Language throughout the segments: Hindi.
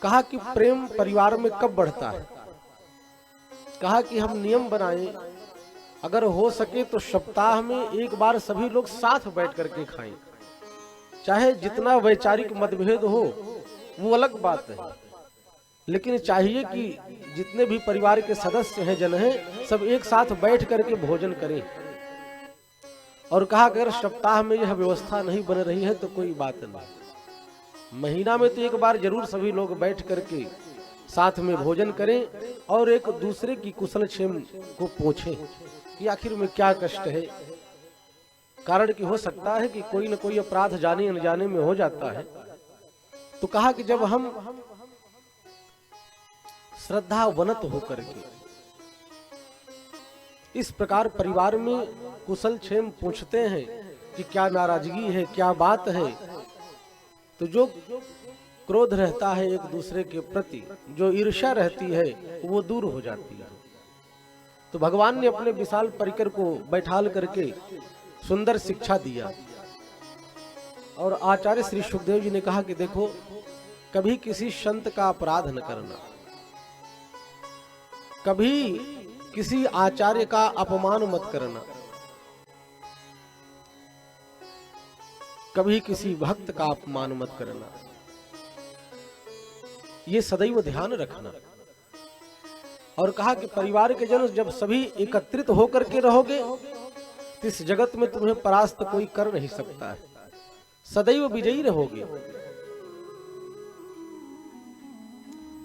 कहा कि प्रेम परिवार में कब बढ़ता है। कहा कि हम नियम बनाएं, अगर हो सके तो सप्ताह में एक बार सभी लोग साथ बैठ करके खाएं। चाहे जितना वैचारिक मतभेद हो वो अलग बात है, लेकिन चाहिए कि जितने भी परिवार के सदस्य हैं, जन हैं, सब एक साथ बैठ करके भोजन करें। और कहा अगर सप्ताह में यह व्यवस्था नहीं बन रही है तो कोई बात नहीं, महीना में तो एक बार जरूर सभी लोग बैठ करके साथ में भोजन करें और एक दूसरे की कुशल क्षेम को पूछें कि आखिर में क्या कष्ट है। कारण कि हो सकता है कि कोई न कोई अपराध जाने अनजाने में हो जाता है। तो कहा कि जब हम श्रद्धावनत होकर के इस प्रकार परिवार में कुशल क्षेम पूछते हैं कि क्या नाराजगी है, क्या बात है, तो जो क्रोध रहता है एक दूसरे के प्रति, जो ईर्ष्या रहती है, वो दूर हो जाती है। तो भगवान ने अपने विशाल परिकर को बैठाल करके सुंदर शिक्षा दिया। और आचार्य श्री सुखदेव जी ने कहा कि देखो, कभी किसी संत का अपराध न करना, कभी किसी आचार्य का अपमान मत करना, कभी किसी भक्त का अपमान मत करना, ये सदैव ध्यान रखना। और कहा कि परिवार के जन जब सभी एकत्रित होकर के रहोगे तो इस जगत में तुम्हें परास्त कोई कर नहीं सकता है, सदैव विजयी रहोगे।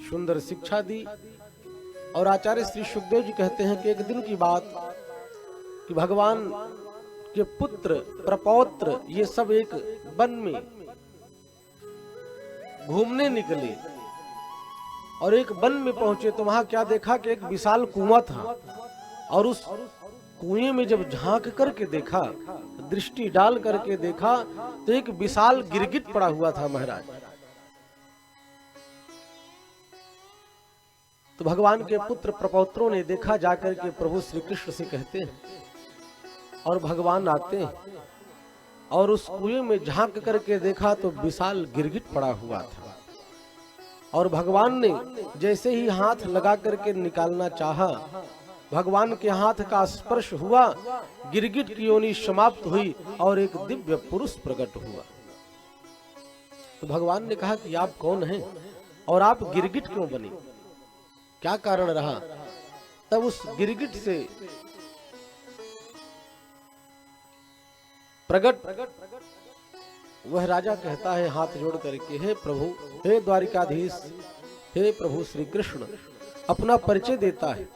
सुंदर शिक्षा दी। और आचार्य श्री सुखदेव जी कहते हैं कि एक दिन की बात कि भगवान के पुत्र प्रपौत्र ये सब एक वन में घूमने निकले और एक वन में पहुंचे तो वहां क्या देखा कि एक विशाल कुआं था। और उस कुएं में जब झांक करके देखा, दृष्टि डाल करके देखा, तो एक विशाल गिरगिट पड़ा हुआ था महाराज। तो भगवान के पुत्र प्रपौत्रों ने देखा, जाकर के प्रभु श्री कृष्ण से कहते हैं, और भगवान आते हैं और उस कुएं में झांक करके देखा तो विशाल गिरगिट पड़ा हुआ था। और भगवान ने जैसे ही हाथ लगा करके निकालना चाहा, भगवान के हाथ का स्पर्श हुआ, गिरगिट की योनि समाप्त हुई और एक दिव्य पुरुष प्रकट हुआ। तो भगवान ने कहा कि आप कौन हैं और आप गिरगिट क्यों बने, क्या कारण रहा। तब उस गिरगिट से प्रकट वह राजा कहता है हाथ जोड़ करके, हे प्रभु, हे द्वारिकाधीश, हे प्रभु श्री कृष्ण, अपना परिचय देता है।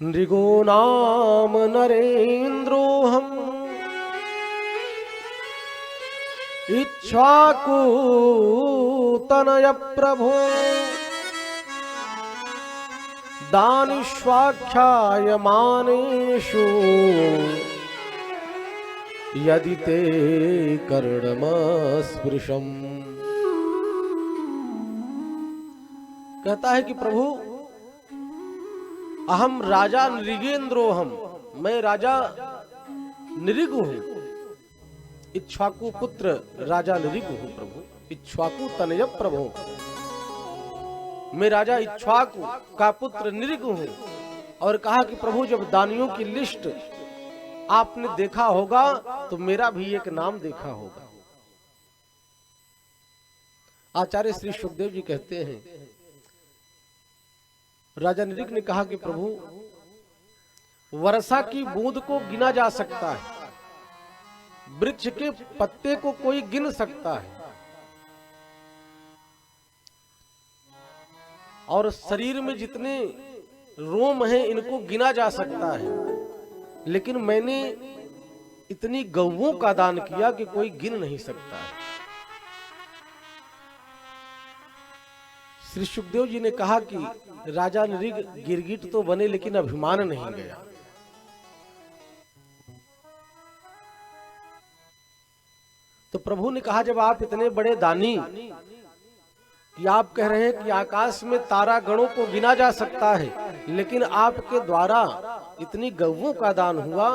नृगो नाम नरेंद्रो हम इक्ष्वाकु तनय प्रभो दानिष्वाख्याय मानेषु यदि ते कर्णमस्पृशम्। कहता है कि प्रभु, अहम राजा नृगेंद्रोहम, मैं राजा नृग हूं, इक्ष्वाकु पुत्र राजा नृग हूं प्रभु, इक्ष्वाकु तनय प्रभु, मैं राजा इक्ष्वाकु का पुत्र नृग हूं। और कहा कि प्रभु, जब दानियों की लिस्ट आपने देखा होगा तो मेरा भी एक नाम देखा होगा। आचार्य श्री सुखदेव जी कहते हैं, राजा नृग ने कहा कि प्रभु, वर्षा की बूंद को गिना जा सकता है, वृक्ष के पत्ते को कोई गिन सकता है, और शरीर में जितने रोम हैं इनको गिना जा सकता है, लेकिन मैंने इतनी गौओं का दान किया कि कोई गिन नहीं सकता है। श्री सुखदेव जी ने कहा कि राजा नृग गिरगिट तो बने लेकिन अभिमान नहीं गया। तो प्रभु ने कहा, जब आप इतने बड़े दानी कि आप कह रहे हैं कि आकाश में तारा गणों को गिना जा सकता है, लेकिन आपके द्वारा इतनी गौओं का दान हुआ,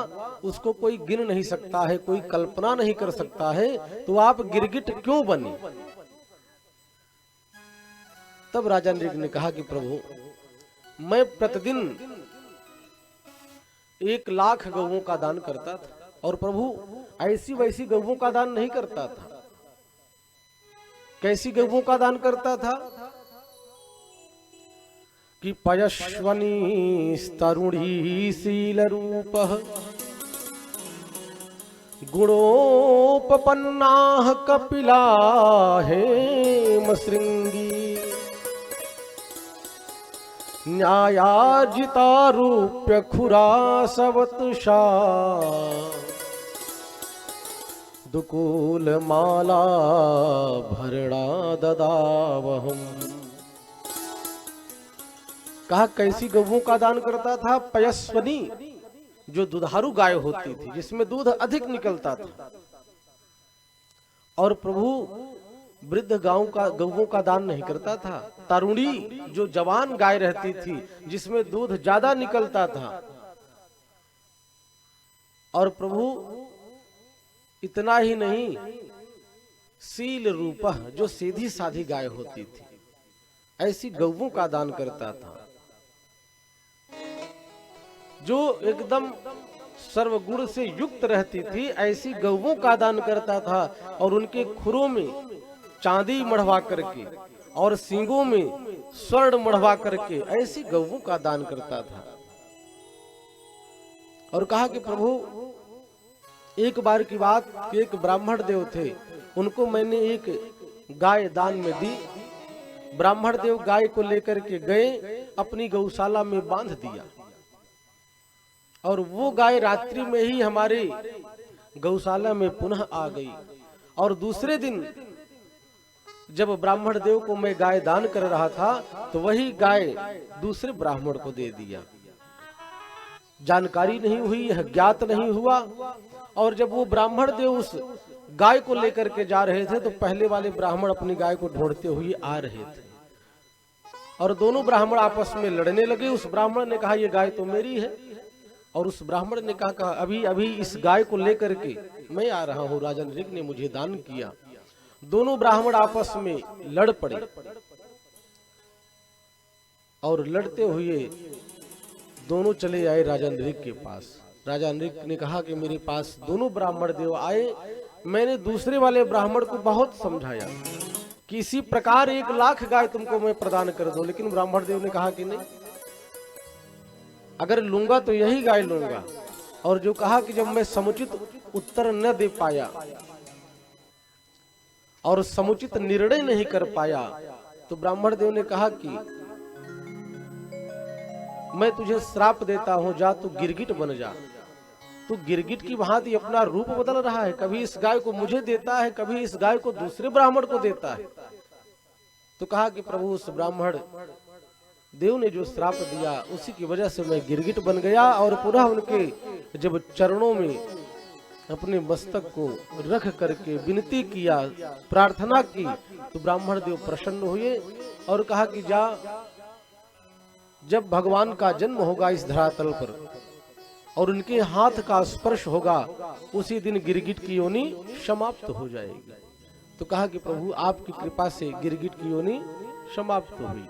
उसको कोई गिन नहीं सकता है, कोई कल्पना नहीं कर सकता है, तो आप गिरगिट क्यों बने। तब राजा नृग ने कहा कि प्रभु, मैं प्रतिदिन 1,00,000 गौओं का दान करता था, और प्रभु ऐसी वैसी गौओं का दान नहीं करता था। कैसी गौओं का दान करता था कि पयस्वनी तरुणी शील रूप गुणोपपन्ना कपिला हेम श्रृंगी न्यायार्जिता रूप्य खुरा सवतुषा दुकूल माला भरणा ददावहम। कहा कैसी गौओं का दान करता था? पयस्वनी, जो दुधारू गाय होती थी, जिसमें दूध अधिक निकलता था। और प्रभु वृद्ध गौओं का दान नहीं करता था। तरुणी, जो जवान गाय रहती थी, जिसमें दूध ज्यादा निकलता था। और प्रभु इतना ही नहीं, शील रूप, जो सीधी साधी गाय होती थी, ऐसी गौओं का दान करता था। जो एकदम सर्वगुण से युक्त रहती थी, ऐसी गौओं का दान करता था। और उनके खुरों में चांदी मढ़वा करके और सींगों में स्वर्ण मढ़वा करके ऐसी गौओं का दान करता था। और कहा कि प्रभु, एक बार की बात कि एक ब्राह्मण देव थे, उनको मैंने एक गाय दान में दी। ब्राह्मण देव गाय को लेकर के गए, अपनी गौशाला में बांध दिया, और वो गाय रात्रि में ही हमारे गौशाला में पुनः आ गई। और दूसरे दिन जब ब्राह्मण देव को मैं गाय दान कर रहा था, तो वही गाय दूसरे ब्राह्मण को दे दिया। जानकारी नहीं हुई, यह ज्ञात नहीं हुआ। और जब वो ब्राह्मण देव उस गाय को लेकर के जा रहे थे, तो पहले वाले ब्राह्मण अपनी गाय को ढूंढते हुए आ रहे थे, और दोनों ब्राह्मण आपस में लड़ने लगे। उस ब्राह्मण ने कहा, ये गाय तो मेरी है। और उस ब्राह्मण ने कहा, अभी अभी इस गाय को लेकर के मैं आ रहा हूँ, राजा नृग ने मुझे दान किया। दोनों ब्राह्मण आपस में लड़ पड़े, और लड़ते हुए दोनों चले आए राजा नृग के पास। राजा नृग ने कहा कि मेरे पास दोनों ब्राह्मण देव आए, मैंने दूसरे वाले ब्राह्मण को बहुत समझाया कि इसी प्रकार 1,00,000 गाय तुमको मैं प्रदान कर दूं, लेकिन ब्राह्मण देव ने कहा कि नहीं, अगर लूंगा तो यही गाय लूंगा। और जो कहा कि जब मैं समुचित उत्तर न दे पाया और समुचित निर्णय नहीं कर पाया, तो ब्राह्मण देव ने कहा कि मैं तुझे श्राप देता हूं, जा तू गिरगिट बन जा। तू गिरगिट की भांति अपना रूप बदल रहा है, कभी इस गाय को मुझे देता है, कभी इस गाय को दूसरे ब्राह्मण को देता है। तो कहा कि प्रभु, उस ब्राह्मण देव ने जो श्राप दिया, उसी की वजह से मैं गिरगिट बन गया। और पुनः उनके जब चरणों में अपने मस्तक को रख करके विनती किया, प्रार्थना की, तो ब्राह्मण देव प्रसन्न हुए और कहा कि जा, जब भगवान का जन्म होगा इस धरातल पर और उनके हाथ का स्पर्श होगा, उसी दिन गिरगिट की योनि समाप्त हो जाएगी। तो कहा कि प्रभु, आपकी कृपा से गिरगिट की योनि समाप्त हुई।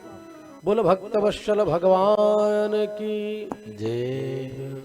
बोल भक्तवत्सल भगवान की जय।